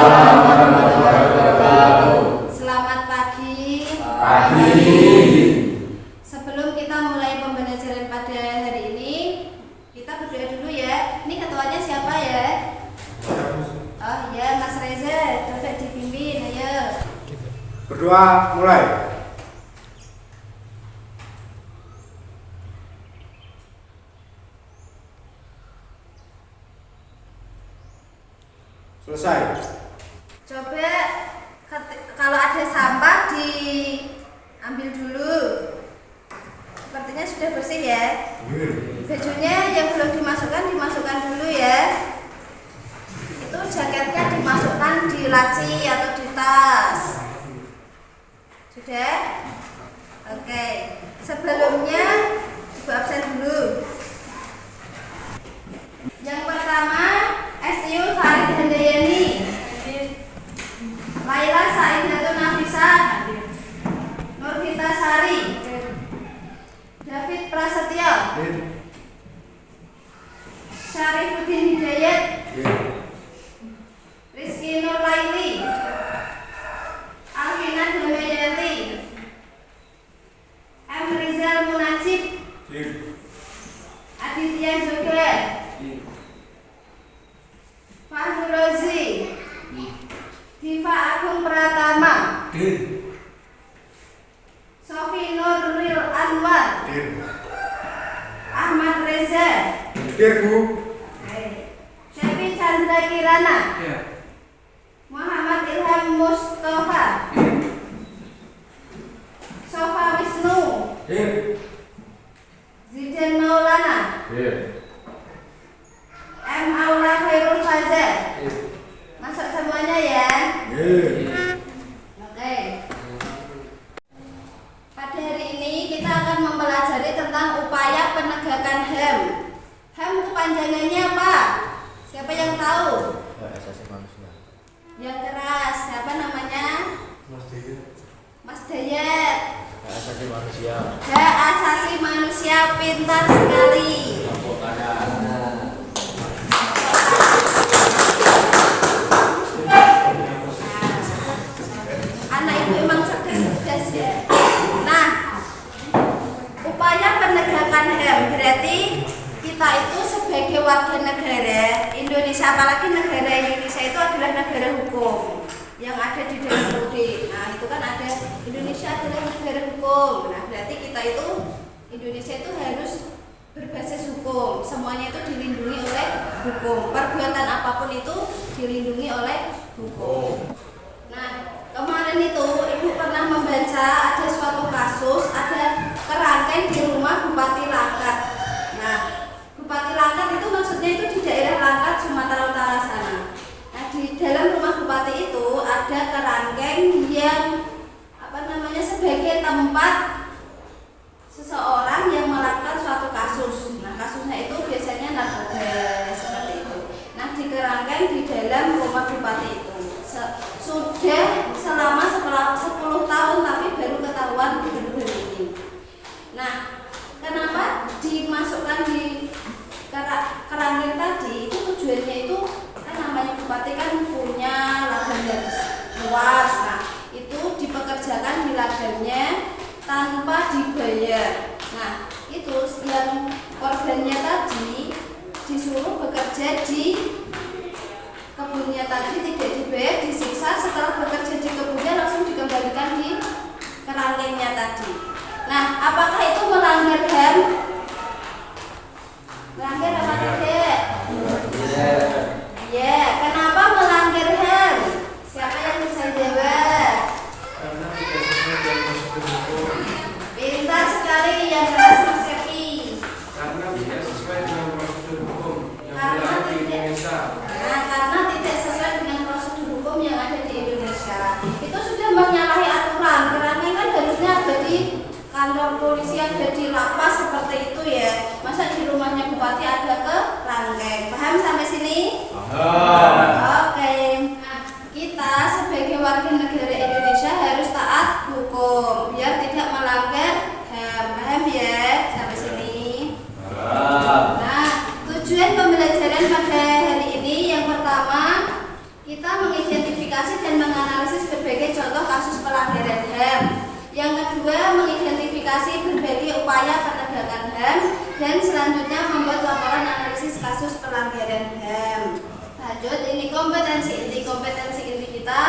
Waalaikumsalam warahmatullahi wabarakatuh. Selamat pagi. Sebelum kita mulai pembelajaran pada hari ini, kita berdoa dulu ya. Ini ketuanya siapa ya? Oh iya, Mas Reza. Coba dipimpin, ayo. Berdoa mulai. Selesai. Coba kalau ada sampah diambil dulu. Sepertinya sudah bersih ya. Bajunya yang belum dimasukkan dulu ya. Itu jaketnya dimasukkan di laci atau di tas. Sudah? Oke. Sebelumnya Ibu absen dulu. Yang pertama, SIU Farid Handayani, Laila Saidatun Nafisah, Nurvita Sari, David Prasetyo, Syarifuddin Hidayat, Rizky Nurlaili, Alvina Damayanti, M. Rizal Munajib, Aditya Joga, Fahru Rozi, Diva Agung Pratama, Sofi Nuril Anwar, Ahmad Reza, Cepi Chandra Kirana, Muhammad Ilham Mustafa, Sofa Wisnu, Zidan Maulana, M. Aula Khairul Fazal. Masuk semuanya ya. Oke. Pada hari ini kita akan mempelajari tentang upaya penegakan HAM. HAM kepanjangannya apa? Siapa yang tahu? Hak asasi manusia. Yang keras. Siapa namanya? Mas Dayat. Hak asasi manusia. Hak asasi manusia, pintar sekali. Kelompok kanan. Anak ibu emang cerdas ya. Nah, upaya penegakan HAM berarti kita itu sebagai warga negara Indonesia, apalagi negara Indonesia itu adalah negara hukum yang ada di dalam UUD. Nah, itu kan ada Indonesia adalah negara hukum. Nah, berarti kita itu Indonesia itu harus berbasis hukum. Semuanya itu dilindungi oleh hukum. Perbuatan apapun itu dilindungi oleh hukum. Nah, kemarin itu Ibu pernah membaca ada suatu kasus, ada kerangkeng di rumah Bupati Langkat. Nah, Bupati Langkat itu maksudnya itu di daerah Langkat, Sumatera Utara sana. Nah, di dalam rumah Bupati itu ada kerangkeng yang sebagai tempat seseorang yang melakukan suatu kasus. Nah, kasusnya itu biasanya narkoba seperti itu. Nah, di kerangkeng di dalam rumah Bupati itu sudah selama 10 tahun, tapi baru ketahuan baru-baru ini. Nah, kenapa dimasukkan di kerangkeng tadi? Itu tujuannya itu kan namanya Bupati kan punya ladang yang luas. Nah, itu dipekerjakan di ladangnya tanpa dibayar. Nah, itu yang korbannya tadi disuruh bekerja di kebunnya tadi, tidak dibayar, disiksa. Setelah bekerja di kebunnya langsung dikembalikan di kerangkengnya tadi. Nah, apakah itu melanggar HAM? Melanggar apa tidak? Ya, kenapa melanggar HAM? Siapa yang bisa jawab? Karena tidak sesuai dengan prosedur hukum. Pintar sekali, yang keras Mas Cepi. Karena tidak sesuai dengan prosedur hukum yang Karena berlaku di tidak. Indonesia. Nah, karena tidak sesuai dengan prosedur hukum yang ada di Indonesia, itu sudah menyalahi aturan. Kerangkeng kan harusnya ada di kantor polisi, ada di lapas seperti itu ya. Masa di rumahnya Bupati ada kerangkeng? Paham sampai sini? Oke. Nah, kita sebagai warga negara Indonesia harus taat hukum biar tidak melanggar HAM. Paham ya sampai sini? Nah, tujuan pembelajaran pada hari ini yang pertama kita mengidentifikasi verifikasi berbagai upaya penegakan HAM, dan selanjutnya membuat laporan analisis kasus pelanggaran HAM. Lanjut, ini kompetensi inti kita.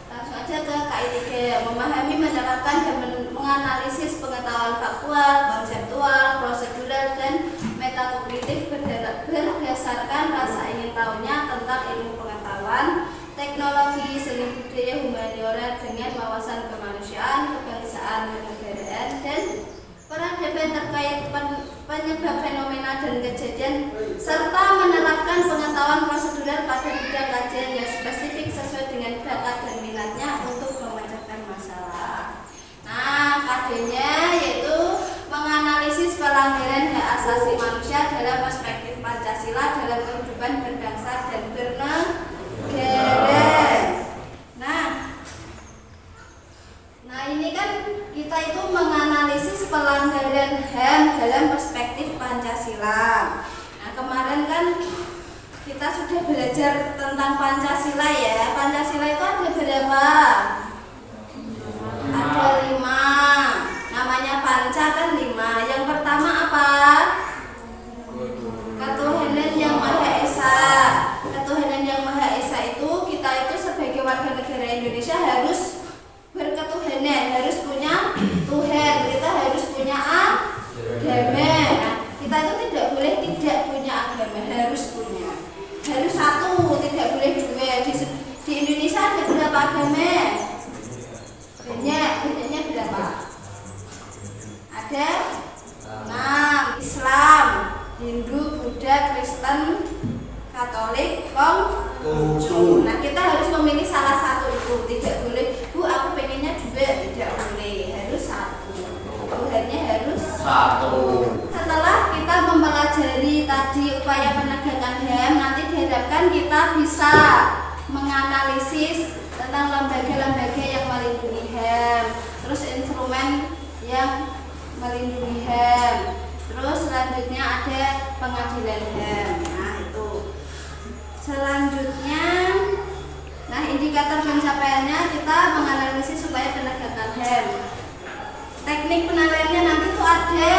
Langsung aja ke KI3, memahami, menerapkan, dan menganalisis pengetahuan faktual, konseptual, prosedural, dan metakognitif berdasarkan rasa ingin tahunya tentang ilmu pengetahuan, teknologi, seni budaya, humaniora dengan wawasan kemanusiaan, kebangsaan, kenegaraan, dan peradaban terkait penyebab fenomena dan kejadian, serta menerapkan pengetahuan prosedural pada bidang kajian yang spesifik sesuai dengan bakat dan minatnya untuk memecahkan masalah. Nah, KD-nya yaitu menganalisis pelanggaran hak asasi manusia dalam perspektif Pancasila dalam kehidupan berbangsa dan bernegara. Nah, ini kan kita itu menganalisis pelanggaran HAM dalam perspektif Pancasila. Nah, kemarin kan kita sudah belajar tentang Pancasila ya. Pancasila itu ada berapa? Ada 5. Namanya Panca kan 5. Yang pertama apa? Ketuhanan yang Maha Esa. Ketuhanan yang Maha Esa itu kita itu sebagai warga negara Indonesia harus berketuhanan, harus punya Tuhan, kita harus punya agama. Nah, kita itu tidak boleh tidak punya agama, harus punya. Harus satu, tidak boleh dua. Di Indonesia ada berapa agama? Banyaknya berapa? Ada 6. Islam, Hindu, Buddha, Kristen, Katolik, Konghucu. Nah, kita harus memilih salah satu itu. Tidak boleh, Bu, aku pengennya juga, tidak boleh. Harus satu. Tuhannya harus satu. Setelah kita mempelajari tadi upaya penegakan HAM, nanti diharapkan kita bisa menganalisis tentang lembaga-lembaga yang melindungi HAM, terus instrumen yang melindungi HAM, terus selanjutnya ada pengadilan HAM. Nah, itu selanjutnya, nah indikator pencapaiannya kita menganalisis supaya penegakan HAM. Teknik penilaiannya nanti tuh ada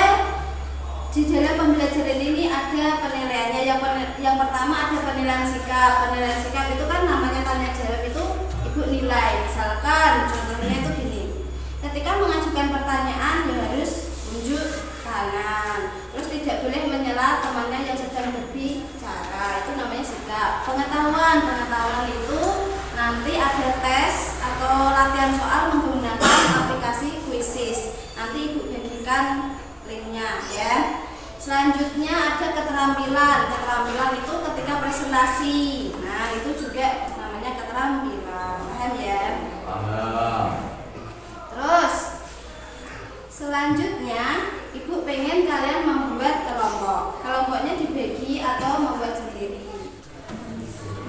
di dalam pembelajaran ini, ada penilaiannya. Yang pertama ada penilaian sikap. Penilaian sikap itu kan namanya tanya jawab, itu ibu nilai. Misalkan contohnya itu gini, ketika mengajukan pertanyaan ya harus unjuk tangan, terus tidak boleh menyela temannya yang sedang berbicara, itu namanya sikap. Pengetahuan itu nanti ada tes atau latihan soal menggunakan aplikasi Quizzes. Nanti ibu bagikan linknya ya. Selanjutnya ada keterampilan. Keterampilan itu ketika presentasi. Nah, itu juga namanya keterampilan. Paham ya? Paham. Terus selanjutnya ibu pengen kalian membuat kelompok. Kelompoknya dibagi atau membuat sendiri.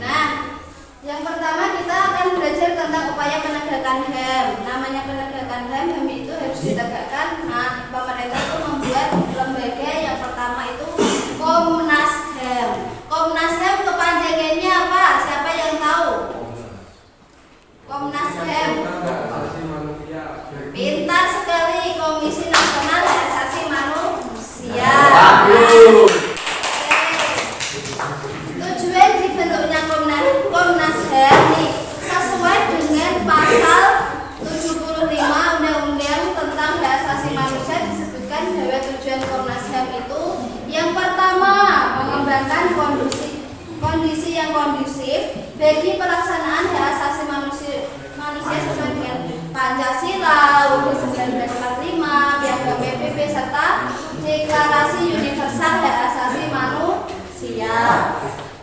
Nah, yang pertama kita akan belajar tentang upaya penegakan HAM. Namanya penegakan HAM itu harus ditegakkan. Nah, pemerintah itu membuat lembaga yang pertama itu Komnas HAM. Komnas HAM kepanjangannya apa? Siapa yang tahu? Komnas HAM. Pintar sekali, Komisi Nasional Hak Asasi Manusia. Tujuan dibentuknya Komnas HAM nih sesuai dengan pasal 75 Undang-Undang tentang Hak Asasi Manusia, disebutkan bahwa tujuan Komnas HAM itu yang pertama mengembangkan kondisi yang kondusif bagi pelaksanaan hak asasi manusia sesuai dengan Pancasila, UUD 1945, Piagam PBB serta Deklarasi Universal Hak Asasi Manusia.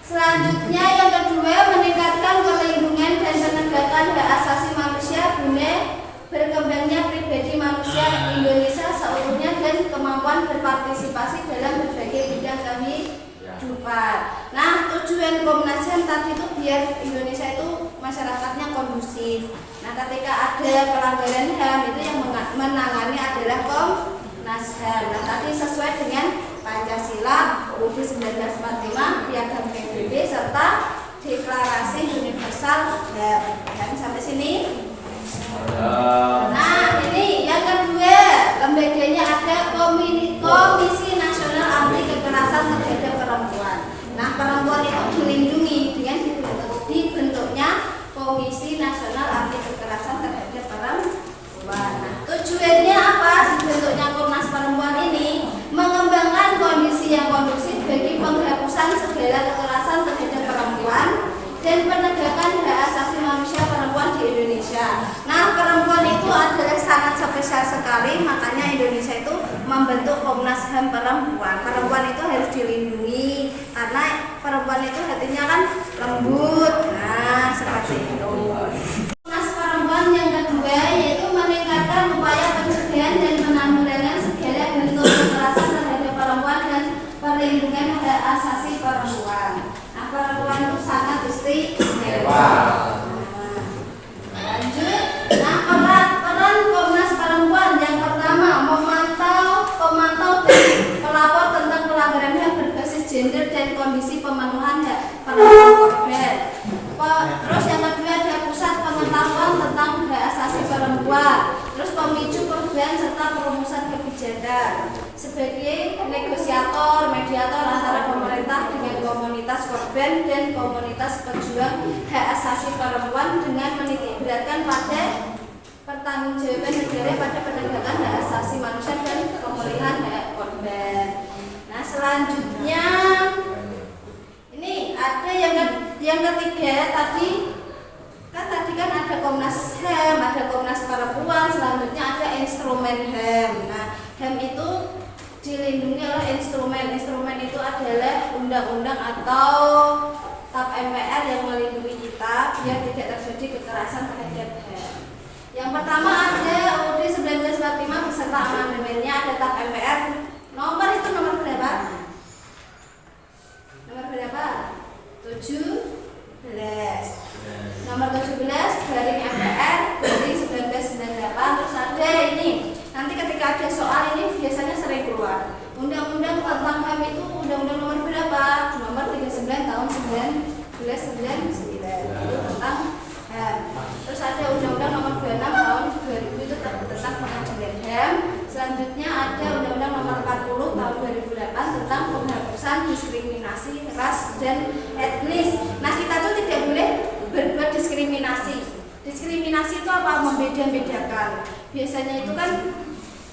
Selanjutnya yang kedua, meningkatkan perlindungan dan penegakan hak asasi manusia guna berkembangnya pribadi manusia Indonesia seutuhnya dan kemampuan berpartisipasi dalam berbagai bidang kehidupan. Nah, tujuan Komnas HAM tadi itu biar Indonesia itu masyarakatnya kondusif. Nah, ketika ada pelanggaran HAM itu yang menangani adalah Komnas HAM. Nah, tadi sesuai dengan Pancasila, UUD 1945, Piagam PBB serta Deklarasi Universal HAM. Dan sampai sini. Nah, ini yang kedua, lembaganya Tujuannya apa? Dibentuknya Komnas Perempuan ini mengembangkan kondisi yang kondusif bagi penghapusan segala kekerasan terhadap perempuan dan penegakan hak asasi manusia perempuan di Indonesia. Nah, perempuan itu adalah sangat spesial sekali, makanya Indonesia itu membentuk Komnas HAM perempuan. Perempuan itu harus dilindungi karena perempuan itu hatinya kan lembut. Nah, seperti itu. Komnas perempuan yang kedua yaitu meningkatkan upaya pencegahan dan penanggulangan segala bentuk kekerasan terhadap perempuan dan perlindungan hak asasi perempuan. Nah, perempuan itu sangat istimewa. Lanjut. Nah, peran Komnas Perempuan yang pertama pemantau dan pelapor tentang pelanggaran HAM berbasis gender dan kondisi pemenuhan hak perempuan korban. Terus yang kedua ada pusat pengetahuan tentang hak asasi perempuan. Terus pemicu perubahan serta perumusan kebijakan sebagai negosiator, mediator antara pemerintah dengan komunitas korban dan komunitas pejuang hak asasi perempuan dengan menitikberatkan pada pertanggungjawaban negara pada penegakan hak asasi manusia dan pemulihan hak korban. Nah, selanjutnya ini ada yang ketiga tadi kan ada Komnas HAM, ada Komnas Perempuan, selanjutnya ada instrumen HAM. Nah, HAM itu dilindungi oleh instrumen. Instrumen itu adalah undang-undang atau TAP MPR yang melindungi kita biar tidak terjadi kekerasan terhadap HAM. Yang pertama ada UUD 1945 beserta amandemennya, ada TAP MPR. Nomor berapa? Nomor berapa? 17. Nomor 17 garing MPR garing 1998. Terus ada ini. Nanti ketika ada soal ini biasanya sering keluar. Undang-undang tentang HAM itu undang-undang nomor berapa? Nomor 39 tahun 1999. Itu tentang HAM. Terus ada undang-undang nomor 26 tahun 2000 itu tentang pengadilan HAM. Selanjutnya ada undang-undang nomor 40 tahun 2008 tentang penghapusan diskriminasi ras dan etnis. Nah, kita tuh tidak boleh berbuat diskriminasi. Diskriminasi itu apa? Membeda-bedakan. Biasanya itu kan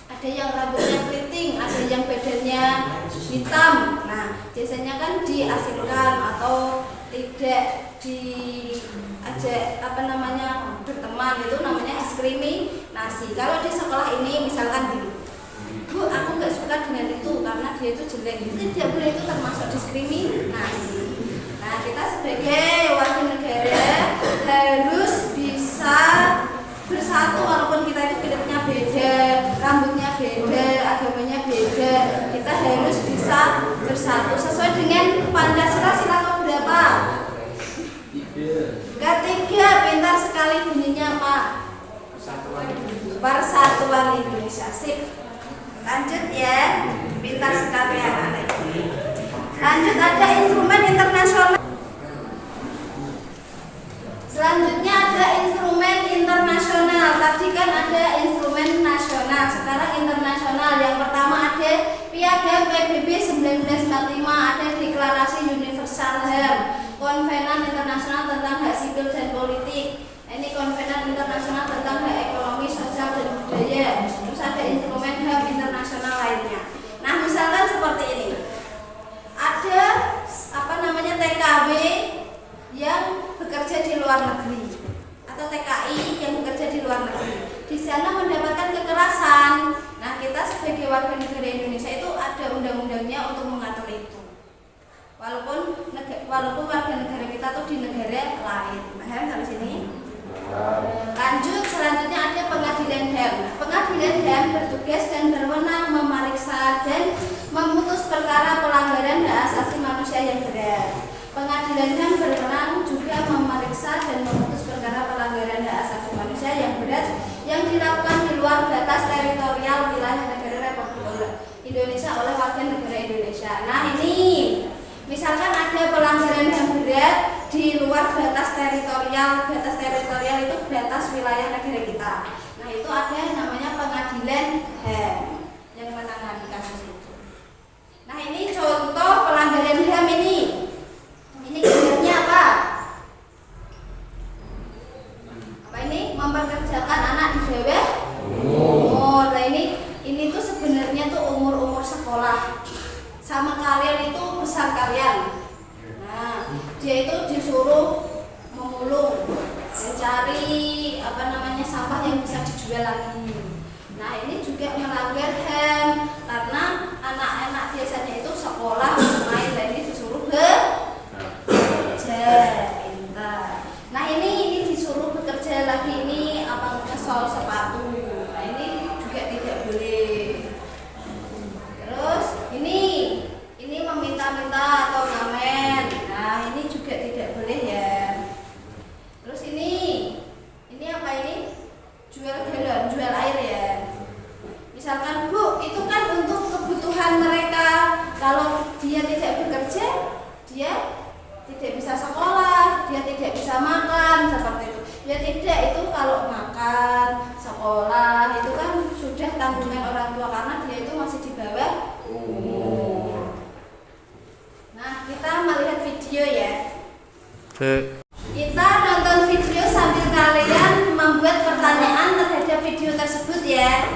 ada yang rambutnya keriting, ada yang badannya hitam. Nah, biasanya kan diasingkan atau tidak diajak berteman, itu namanya diskriminasi. Kalau di sekolah ini misalkan gini, Bu, aku nggak suka dengan itu karena dia itu jelek, itu tidak boleh, itu termasuk diskriminasi. Nah, kita sebagai warga negara harus bisa bersatu walaupun kita itu kulitnya beda, rambutnya beda, agamanya beda. Kita harus bisa bersatu sesuai dengan Pancasila. Sila berapa? Ketiga, pintar sekali bunyinya Pak. Persatuan Indonesia. Sip. Lanjut ya, pintar sekali anak-anak ini. Lanjut, ada instrumen internasional. Selanjutnya ada instrumen internasional. Tadi kan ada instrumen nasional, sekarang internasional. Yang pertama ada Piagam PBB 1945, ada Deklarasi Universal HAM, Konvenan Internasional tentang Hak Sipil dan Politik. Ini Konvenan Internasional tentang Hak Ekonomi, Sosial dan Budaya. Terus ada instrumen HAM internasional lainnya. Nah, misalkan seperti ini. Ada TKW yang bekerja di luar negeri atau TKI yang bekerja di luar negeri. Di sana mendapatkan kekerasan. Nah, kita sebagai warga negara Indonesia itu ada undang-undangnya untuk mengatur itu. Walaupun warga negara kita tuh di negara lain. Paham sampai sini? Lanjut, selanjutnya ada pengadilan HAM. Pengadilan HAM bertugas dan berwenang memeriksa dan memutus perkara pelanggaran hak asasi manusia yang berat. Pengadilan HAM berwenang juga memeriksa dan memutus perkara pelanggaran hak asasi manusia yang berat yang dilakukan di luar batas teritorial wilayah negara Republik Indonesia oleh warga negara Indonesia. Nah, ini misalkan ada pelanggaran HAM berat di luar batas teritorial. Batas teritorial itu batas wilayah negara kita. Nah, itu ada namanya pengadilan HAM yang menangani kasus itu. Nah, ini contoh pelanggaran HAM ini. Ini gambarnya apa? Apa ini? Mempekerjakan anak di bawah umur. kalian. Nah, dia itu disuruh memulung, mencari sampah yang bisa dijual lagi. Nah, ini juga melanggar HAM karena anak-anak biasanya itu sekolah main, dan ini disuruh bekerja. Pintar. Nah, ini disuruh bekerja lagi, ini ngesol sepatu. Nah, ini juga tidak boleh. Terus ini meminta-minta atau ngamen. Nah, ini juga tidak boleh ya. Terus ini apa ini? Jual galon, jual air ya. Misalkan, Bu, itu kan untuk kebutuhan mereka. Kalau dia tidak bekerja, dia tidak bisa sekolah, dia tidak bisa makan, seperti itu. Ya tidak, itu kalau makan, sekolah itu kan sudah tanggungan orang tua karena dia itu masih di bawah umur. Nah, kita melihat video ya. Kita nonton video sambil kalian membuat pertanyaan terhadap video tersebut ya.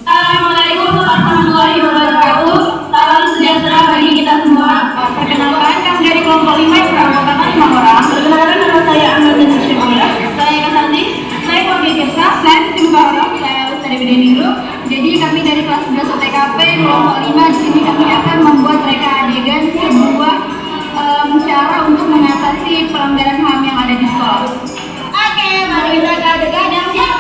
Assalamualaikum warahmatullahi wabarakatuh. Salam sejahtera bagi kita semua. Perkenalkan, kami dari kelompok 5 yang beranggotakan 5 orang. Perkenalkan, nama saya Ahmad dan Syamula. Saya Kasati. Saya keluarga Kirsa. Saya Siti Mubarak. Saya lulus dari Bideningru. Jadi kami dari kelas 11 TKP kelompok 5 di sini kami akan membuat reka adegan sebuah cara untuk mengatasi pelanggaran HAM yang ada di sekolah. Oke, mari kita ke adegan yang siap.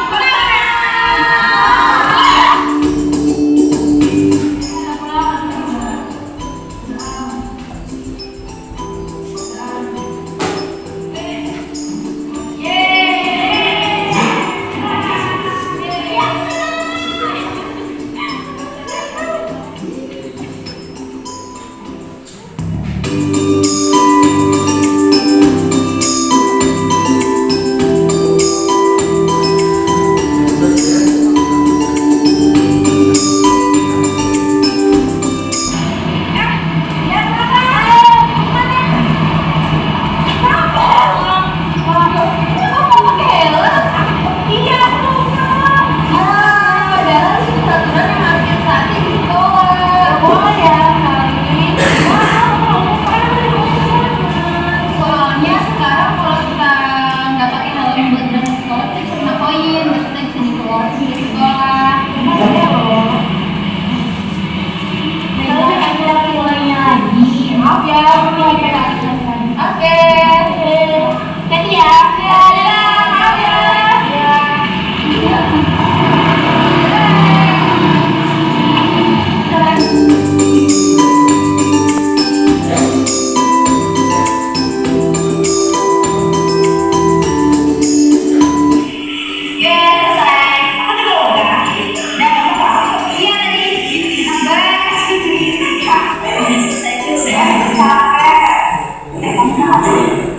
Saya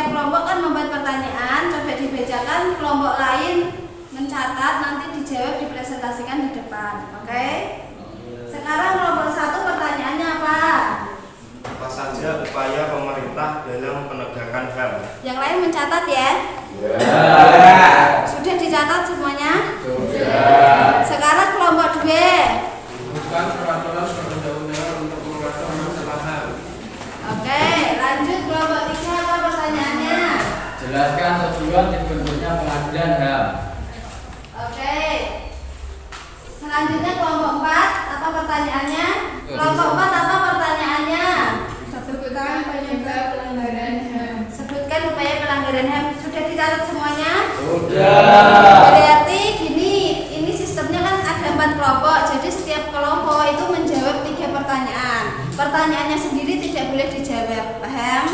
setiap kelompok kan membuat pertanyaan, coba dibacakan, kelompok lain mencatat, nanti dijawab, dipresentasikan di depan. Oke? Sekarang kelompok 1 pertanyaannya apa? Apa saja upaya pemerintah dalam penegakan HAM? Yang lain mencatat ya? Sudah dicatat semuanya? Sudah. Sekarang kelompok 2. Bukan peraturan perundang-undangan untuk mengatur masalah HAM. Oke, lanjut kelompok 3 apa pertanyaannya? Jelaskan tujuan dibentuknya pengadilan HAM. Oke. Selanjutnya kelompok 4 apa pertanyaannya? Kelompok 4 apa pertanyaannya? Sebutkan penyebab pelanggaran HAM. Sebutkan upaya pelanggaran HAM. Sudah dicatat semuanya? Sudah. Berarti gini, ini sistemnya kan ada 4 kelompok. Jadi setiap kelompok itu menjawab 3 pertanyaan. Pertanyaannya sendiri tidak boleh dijawab. Paham?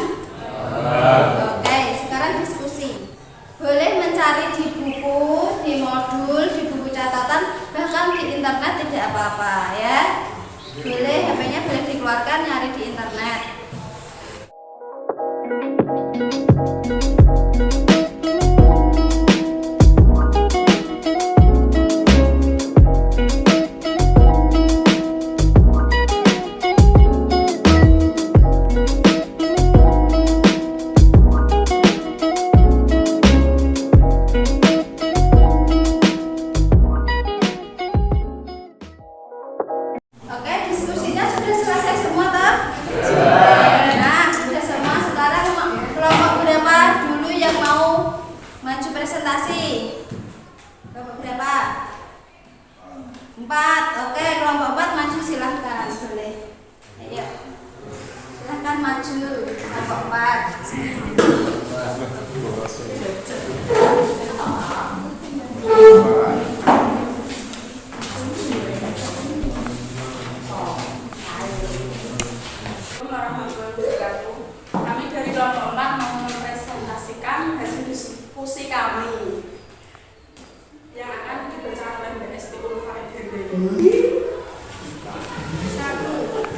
Oke, sekarang diskusi. Boleh mencari di buku, di modul, di buku catatan, bahkan di internet tidak apa-apa ya. Boleh, HP-nya boleh dikeluarkan, nyari di internet. Oke, diskusinya sudah selesai semua toh? Nah, sudah semua. Sekarang kelompok berapa dulu yang mau maju presentasi? Kelompok berapa? 4. Oke, kelompok 4 maju silahkan. Boleh. Ayo. Silahkan maju kelompok 4. Kami dari kelompok 4 mau mempresentasikan hasil diskusi kami yang akan dibacakan oleh Mbak Esti Ulfaidhir. 1.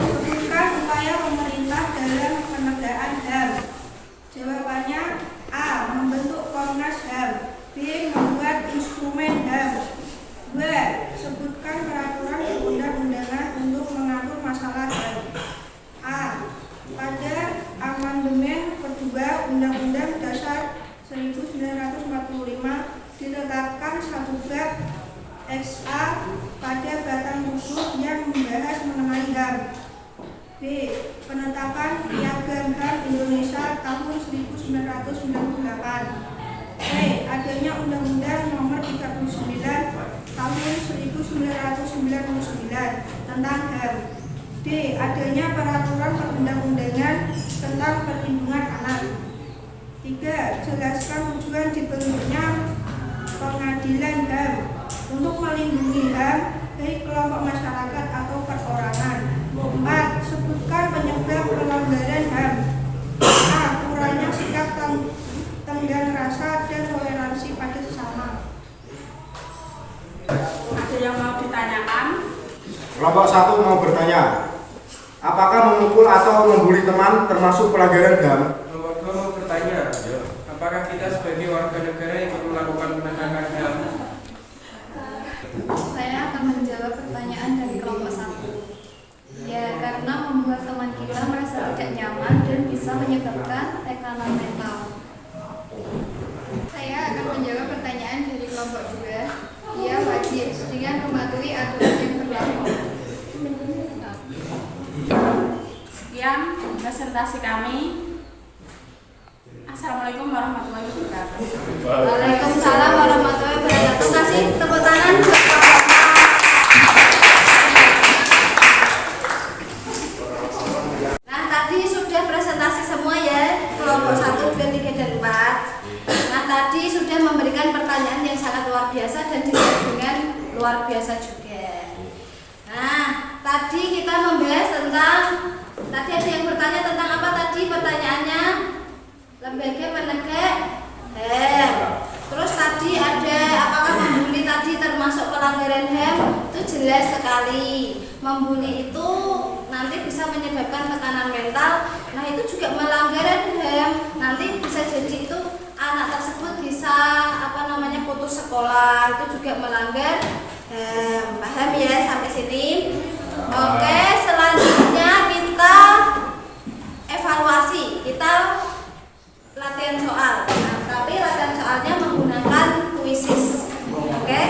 Sebutkan upaya pemerintah dalam penegakan HAM. Jawabannya A. Membentuk Komnas HAM. B. Membuat instrumen HAM. 2. Sebutkan peraturan perundang-undangan untuk mengatur masalah HAM. A. Pada amandemen kedua Undang-Undang Dasar 1945 ditetapkan satu bab XA pada batang tubuh yang membahas mengenai HAM. B. Penetapan Piagam HAM Indonesia tahun 1998. C. Adanya Undang-Undang Nomor 39 tahun 1999 tentang HAM. D. Adanya peraturan perundang-undangan tentang perlindungan anak. 3. Jelaskan tujuan dibentuknya pengadilan HAM untuk melindungi HAM baik kelompok masyarakat atau perorangan. 4. Sebutkan penyebab pelanggaran HAM. A. Kurangnya sikap tenggang rasa dan toleransi pada sesama. Ada yang mau ditanyakan? Kelompok 1 mau bertanya, apakah memukul atau membuli teman termasuk pelanggaran HAM? Kelompok 2 mau bertanya, apakah kita sebagai warga negara ikut melakukan penegakan HAM? Saya akan menjawab pertanyaan dari kelompok 1. Ya, karena membuat teman kita merasa tidak nyaman dan bisa menyebabkan tekanan mental. Saya akan menjawab pertanyaan dari kelompok 2. Ia wajib dengan mematuhi aturan yang berlaku. Sekian presentasi kami. Assalamualaikum warahmatullahi wabarakatuh. Waalaikumsalam warahmatullahi wabarakatuh. Kasih tepuk tangan buat kelompok 4. Nah, tadi sudah presentasi semua ya, kelompok 1, 2, 3, dan 4. Nah, tadi sudah memberikan pertanyaan yang sangat luar biasa dan dijawab dengan luar biasa juga. Nah, tadi kita membahas tentang, tadi ada yang bertanya tentang apa tadi pertanyaannya? Lembaga penegak HAM. Terus tadi ada apakah membuli tadi termasuk pelanggaran HAM? Itu jelas sekali. Membuli itu nanti bisa menyebabkan tekanan mental. Nah itu juga melanggaran HAM. Nanti bisa jadi itu anak tersebut bisa putus sekolah, itu juga melanggar HAM. Paham ya sampai sini? Oke, selanjutnya kita evaluasi. Kita latihan soal. Nah, tapi latihan soalnya menggunakan kuisis. Oke?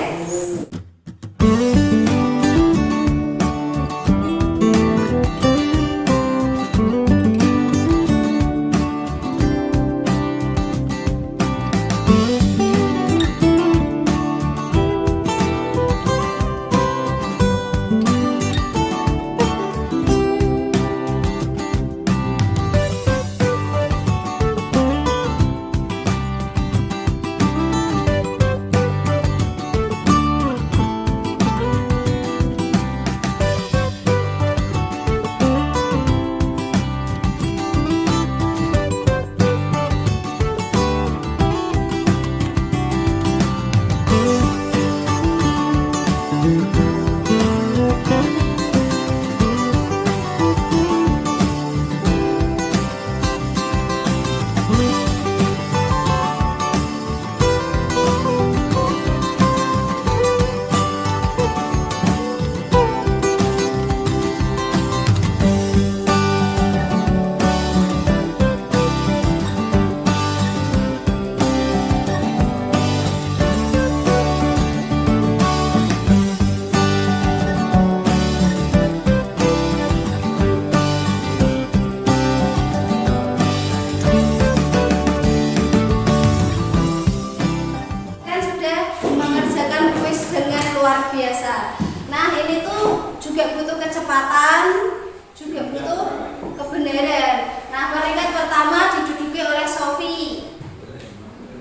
Luar biasa. Nah ini tuh juga butuh kecepatan, juga butuh kebenaran. Nah peringkat pertama diduduki oleh Sofi.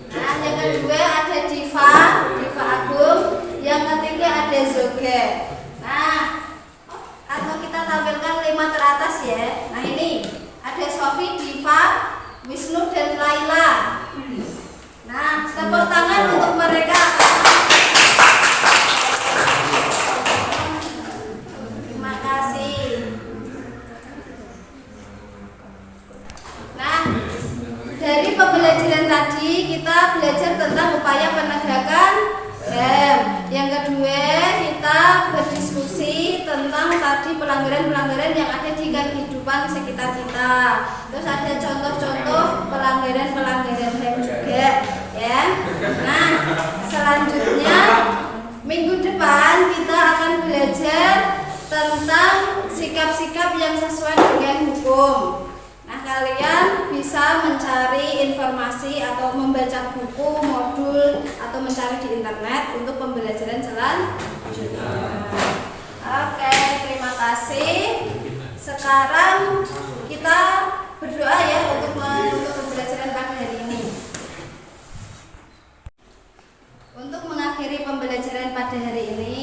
Nah yang kedua ada Diva Agung. Yang ketiga ada Zoga. Nah atau kita tampilkan 5 teratas ya. Nah ini ada Sofi, Diva, Wisnu dan Laila. Nah tepuk tangan untuk mereka. Dari pembelajaran tadi kita belajar tentang upaya penegakan HAM. Yang kedua kita berdiskusi tentang tadi pelanggaran-pelanggaran yang ada di kehidupan sekitar kita. Terus ada contoh-contoh pelanggaran-pelanggaran HAM juga ya. Nah selanjutnya minggu depan kita akan belajar tentang sikap-sikap yang sesuai dengan hukum. Nah kalian bisa mencari informasi atau membaca buku, modul atau mencari di internet untuk pembelajaran selanjutnya. Oke, terima kasih. Sekarang kita berdoa ya untuk pembelajaran pada hari ini. Untuk mengakhiri pembelajaran pada hari ini,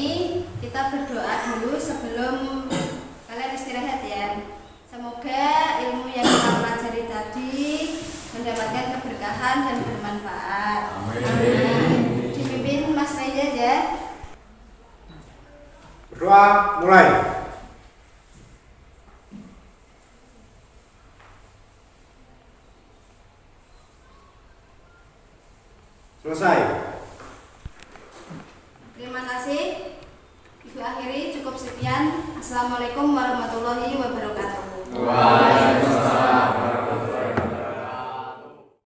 kita berdoa dulu sebelum kalian istirahat ya. Semoga ilmu yang kita pelajari tadi mendapatkan keberkahan dan bermanfaat. Amin. Dipimpin Mas Reza ya. Berdoa mulai. Selesai. Terima kasih. Ibu akhiri cukup sekian. Assalamualaikum warahmatullahi wabarakatuh. Waalaikumsalam.